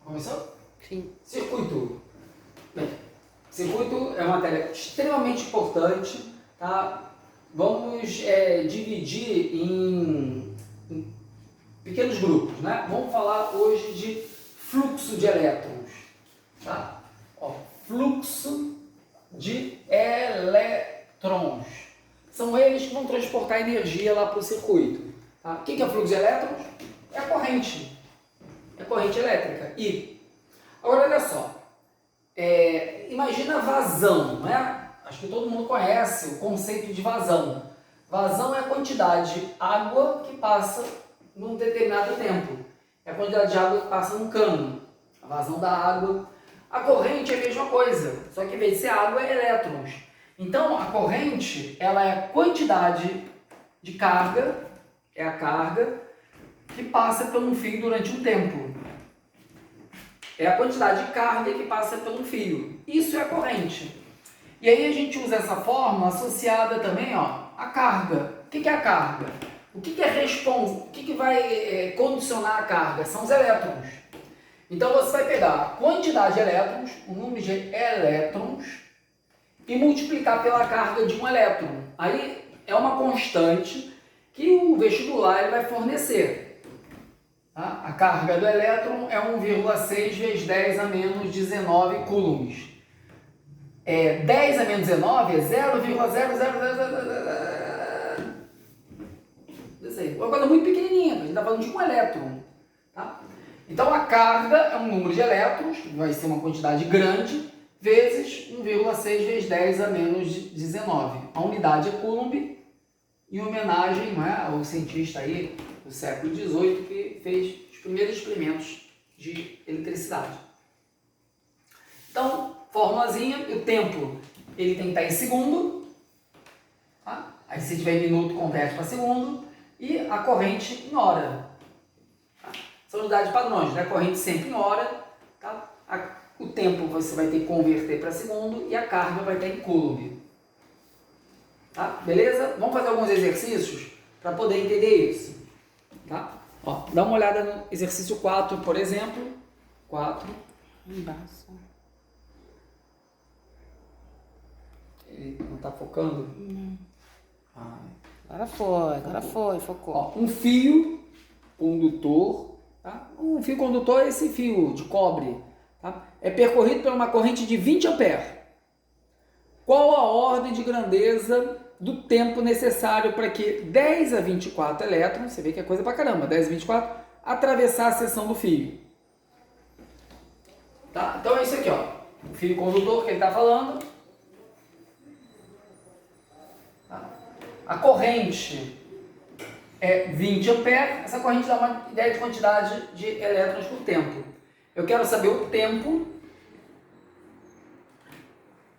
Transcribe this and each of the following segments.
Começou? Sim. Circuito. Bem, circuito é uma matéria extremamente importante, tá? Vamos dividir em pequenos grupos, né? Vamos falar hoje de fluxo de elétrons, tá? Ó, fluxo de elétrons. São eles que vão transportar energia lá para o circuito. Tá? O que é fluxo de elétrons? É a corrente. É corrente elétrica. E, agora olha só, imagina vazão, não é? Acho que todo mundo conhece o conceito de vazão. Vazão é a quantidade de água que passa num determinado tempo. É a quantidade de água que passa num cano. A vazão da água. A corrente é a mesma coisa, só que em vez de ser água, é elétrons. Então, a corrente, ela é a quantidade de carga, é a carga que passa por um fio durante um tempo. É a quantidade de carga que passa por um fio. Isso é a corrente. E aí a gente usa essa fórmula associada também, ó, à carga. O que é a carga? O que vai condicionar a carga? São os elétrons. Então você vai pegar a quantidade de elétrons, o número de elétrons, e multiplicar pela carga de um elétron. Aí é uma constante que o vestibular ele vai fornecer. Tá? A carga do elétron é 1,6 vezes 10 a menos 19 coulombs. 10 a menos 19 é 0,0000. Isso aí. Uma coisa muito pequenininha, a gente está falando de um elétron. Tá? Então a carga é um número de elétrons, vai ser uma quantidade grande, vezes 1,6 vezes 10 a menos 19. A unidade é coulomb, em homenagem, não é, ao cientista aí do século XVIII que fez os primeiros experimentos de eletricidade. Então, formulazinha, o tempo ele tem que estar em segundo, tá? Aí se tiver minuto converte para segundo, e a corrente em hora. Tá? São unidades padrões, né? Corrente sempre em hora, tá? O tempo você vai ter que converter para segundo e a carga vai estar em coulomb. Tá? Beleza? Vamos fazer alguns exercícios para poder entender isso. Tá? Ó, dá uma olhada no exercício 4, por exemplo. 4. Embaixo. Ele não está focando? Não. Ah. Agora foi, focou. Ó, um fio condutor, tá? Um fio condutor é esse fio de cobre, tá? É percorrido por uma corrente de 20 amperes. Qual a ordem de grandeza do tempo necessário para que 10 a 24 elétrons, você vê que é coisa pra caramba, 10 a 24, atravessar a seção do fio? Tá? Então é isso aqui, ó. O fio condutor que ele está falando. Tá? A corrente é 20 amperes. Essa corrente dá uma ideia de quantidade de elétrons por tempo. Eu quero saber o tempo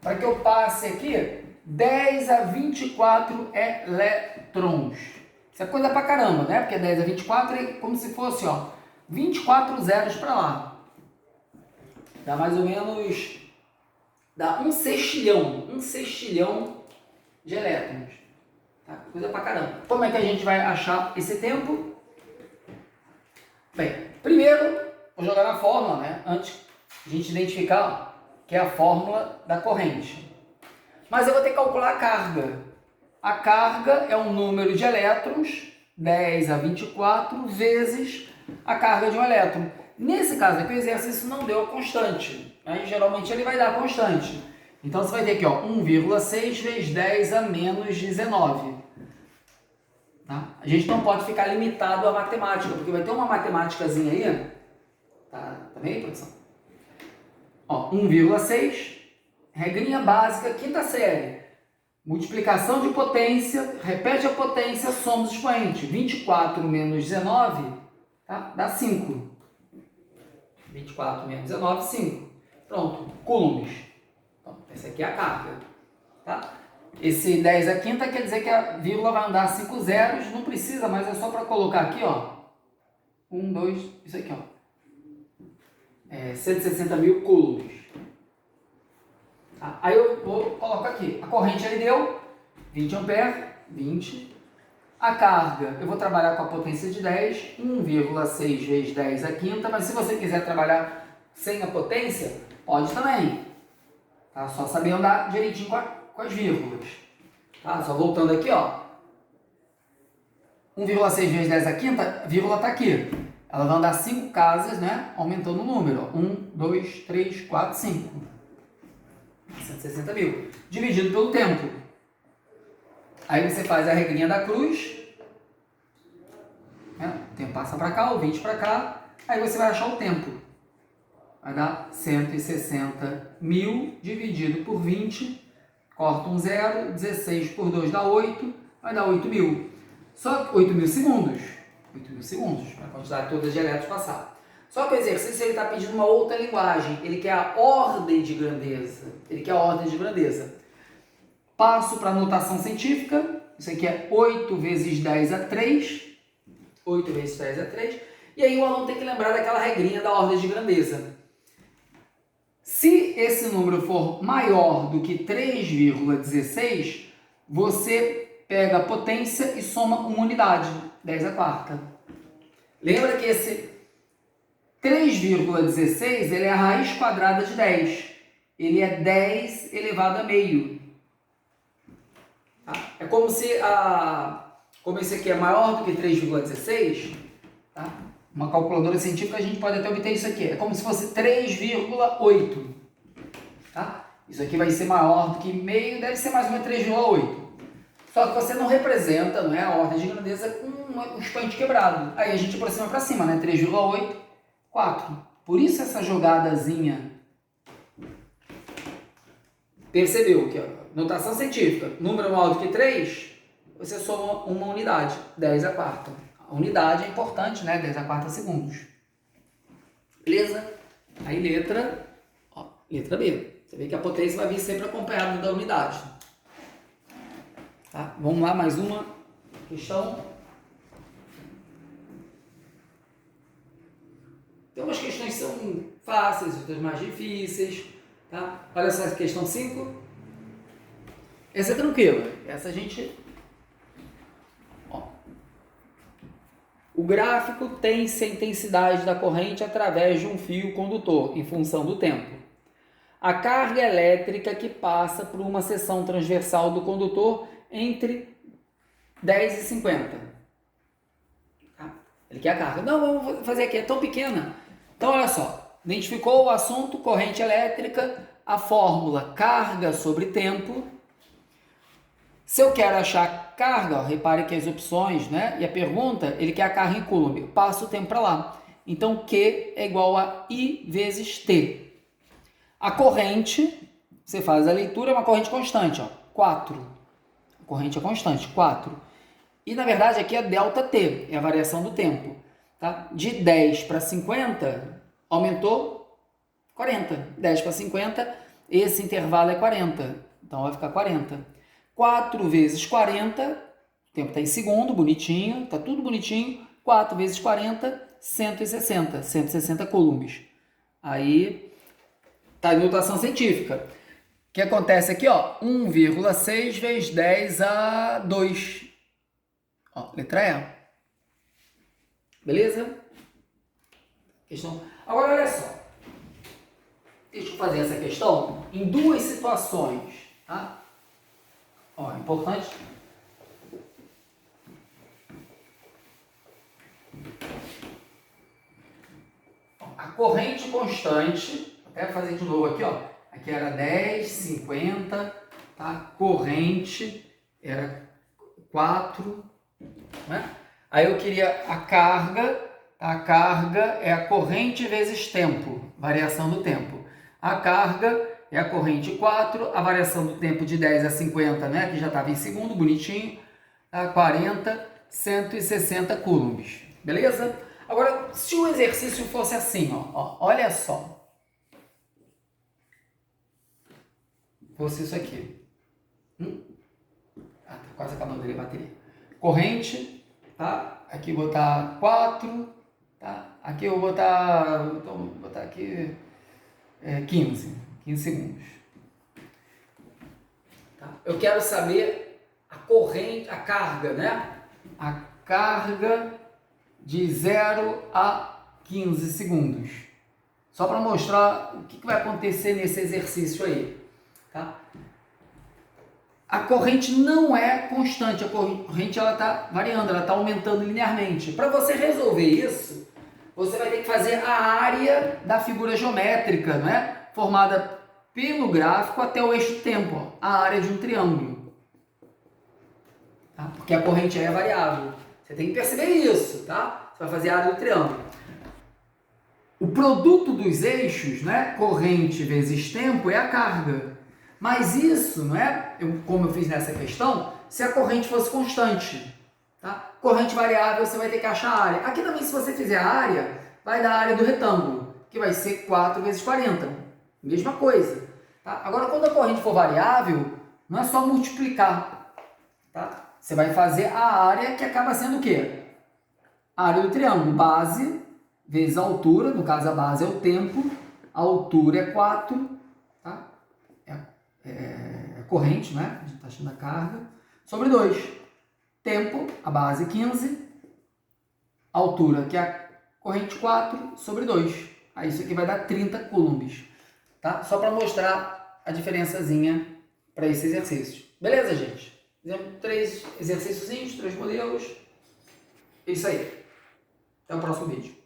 para que eu passe aqui 10 a 24 elétrons. Isso é coisa pra caramba, né? Porque 10 a 24 é como se fosse, ó, 24 zeros para lá. Dá mais ou menos, dá um sextilhão de elétrons. Tá? Coisa pra caramba. Como é que a gente vai achar esse tempo? Bem, primeiro, vou jogar na fórmula, né? Antes de a gente identificar, que é a fórmula da corrente. Mas eu vou ter que calcular a carga. A carga é um número de elétrons, 10 a 24, vezes a carga de um elétron. Nesse caso aqui, o exercício não deu a constante. Aí, geralmente ele vai dar a constante. Então você vai ter aqui, ó, 1,6 vezes 10 a menos 19. Tá? A gente não pode ficar limitado à matemática, porque vai ter uma matemáticazinha aí. Tá bem, produção? Ó, 1,6, regrinha básica, quinta série. Multiplicação de potência, repete a potência, soma os expoentes. 24 menos 19, tá? Dá 5. 24 menos 19, 5. Pronto, coulombs. Então, essa aqui é a carga. Tá? Esse 10 à quinta quer dizer que a vírgula vai andar 5 zeros, não precisa, mas é só para colocar aqui, ó. 1, 2, isso aqui, ó. 160 mil coulombs. Tá? Aí eu coloco aqui. A corrente ele deu 20 amperes, 20. A carga, eu vou trabalhar com a potência de 10, 1,6 vezes 10 à quinta, mas se você quiser trabalhar sem a potência? Pode também. Tá? Só saber andar direitinho com as vírgulas. Tá? Só voltando aqui, ó. 1,6 vezes 10 à quinta, a vírgula está aqui. Ela vai andar 5 casas, né? Aumentando o número. 1, 2, 3, 4, 5. 160 mil. Dividido pelo tempo. Aí você faz a regrinha da cruz. Né? O tempo passa para cá, o 20 para cá. Aí você vai achar o tempo. Vai dar 160 mil dividido por 20. Corta um zero. 16 por 2 dá 8. Vai dar 8 mil. Só 8 mil segundos. 8 mil segundos para a quantidade toda de elétrons passar. Só que o exercício ele está pedindo uma outra linguagem. Ele quer a ordem de grandeza. Ele quer a ordem de grandeza. Passo para a notação científica. Isso aqui é 8 vezes 10 a 3. 8 vezes 10 a 3. E aí o aluno tem que lembrar daquela regrinha da ordem de grandeza. Se esse número for maior do que 3,16, você pega a potência e soma uma unidade, 10 à quarta. Lembra que esse 3,16 ele é a raiz quadrada de 10. Ele é 10 elevado a meio. Tá? É como se como esse aqui é maior do que 3,16, tá? Uma calculadora científica a gente pode até obter isso aqui. É como se fosse 3,8. Tá? Isso aqui vai ser maior do que meio, deve ser mais ou menos 3,8. Só que você não representa, não é, a ordem de grandeza com um expoente quebrado. Aí a gente aproxima para cima, né? 3,8, 4. Por isso essa jogadazinha. Percebeu que, ó, notação científica, número maior do que 3, você soma uma unidade, 10 à quarta. A unidade é importante, né? 10 à quarta segundos. Beleza? Aí letra B. Você vê que a potência vai vir sempre acompanhada da unidade. Tá? Vamos lá, mais uma questão. Tem umas questões que são fáceis, outras mais difíceis. Tá? Olha só essa questão 5. Essa é tranquila. Essa a gente... O gráfico tem-se a intensidade da corrente através de um fio condutor, em função do tempo. A carga elétrica que passa por uma seção transversal do condutor entre 10 e 50. Tá? Ele quer a carga. Não, vamos fazer aqui, é tão pequena. Então, olha só. Identificou o assunto, corrente elétrica, a fórmula carga sobre tempo. Se eu quero achar carga, ó, repare que as opções, né? E a pergunta, ele quer a carga em coulomb. Eu passo o tempo para lá. Então, Q é igual a I vezes T. A corrente, você faz a leitura, é uma corrente constante, ó, 4. A corrente é constante, 4. E, na verdade, aqui é ΔT, é a variação do tempo. Tá? De 10 para 50, aumentou 40. 10 para 50, esse intervalo é 40. Então, vai ficar 40. 4 vezes 40, o tempo está em segundo, bonitinho, está tudo bonitinho. 4 vezes 40, 160. 160 coulombs. Aí, está em notação científica. O que acontece aqui, ó? 1,6 vezes 10 a 2. Ó, letra E. Beleza? Questão. Agora, olha só. Deixa eu fazer essa questão em duas situações, tá? Ó, importante. A corrente constante, até fazer de novo aqui, ó. Aqui era 10, 50, tá? Corrente era 4, né? Aí eu queria a carga, tá? A carga é a corrente vezes tempo, variação do tempo. A carga é a corrente 4, a variação do tempo de 10 a 50, né? Que já estava em segundo, bonitinho. Tá? 40, 160 coulombs. Beleza? Agora, se o exercício fosse assim, ó, olha só. Fosse isso aqui. Tá quase acabando ali a bateria. Corrente, tá? Aqui eu vou botar 4, tá? Aqui eu vou botar, então vou botar aqui 15 segundos. Tá? Eu quero saber a corrente, a carga, né? A carga de 0 a 15 segundos. Só para mostrar o que vai acontecer nesse exercício aí. Tá? A corrente não é constante, a corrente está variando, ela está aumentando linearmente. Para você resolver isso, você vai ter que fazer a área da figura geométrica, né? Formada pelo gráfico até o eixo tempo, ó, a área de um triângulo. Tá? Porque a corrente é variável. Você tem que perceber isso, tá? Você vai fazer a área do triângulo. O produto dos eixos, né? Corrente vezes tempo, é a carga. Mas isso, não é? Como eu fiz nessa questão, se a corrente fosse constante. Tá? Corrente variável, você vai ter que achar a área. Aqui também, se você fizer a área, vai dar a área do retângulo, que vai ser 4 vezes 40. Mesma coisa. Tá? Agora, quando a corrente for variável, não é só multiplicar. Tá? Você vai fazer a área que acaba sendo o quê? A área do triângulo. Base vezes a altura, no caso a base é o tempo, a altura é 4, tá? É corrente, né? A gente está achando a carga, sobre 2. Tempo, a base 15, a altura, que é a corrente 4, sobre 2. Aí isso aqui vai dar 30 coulombs, tá? Só para mostrar a diferençazinha para esse exercício. Beleza, gente? Fizemos 3 exercíciozinhos, 3 modelos. Isso aí. Até o próximo vídeo.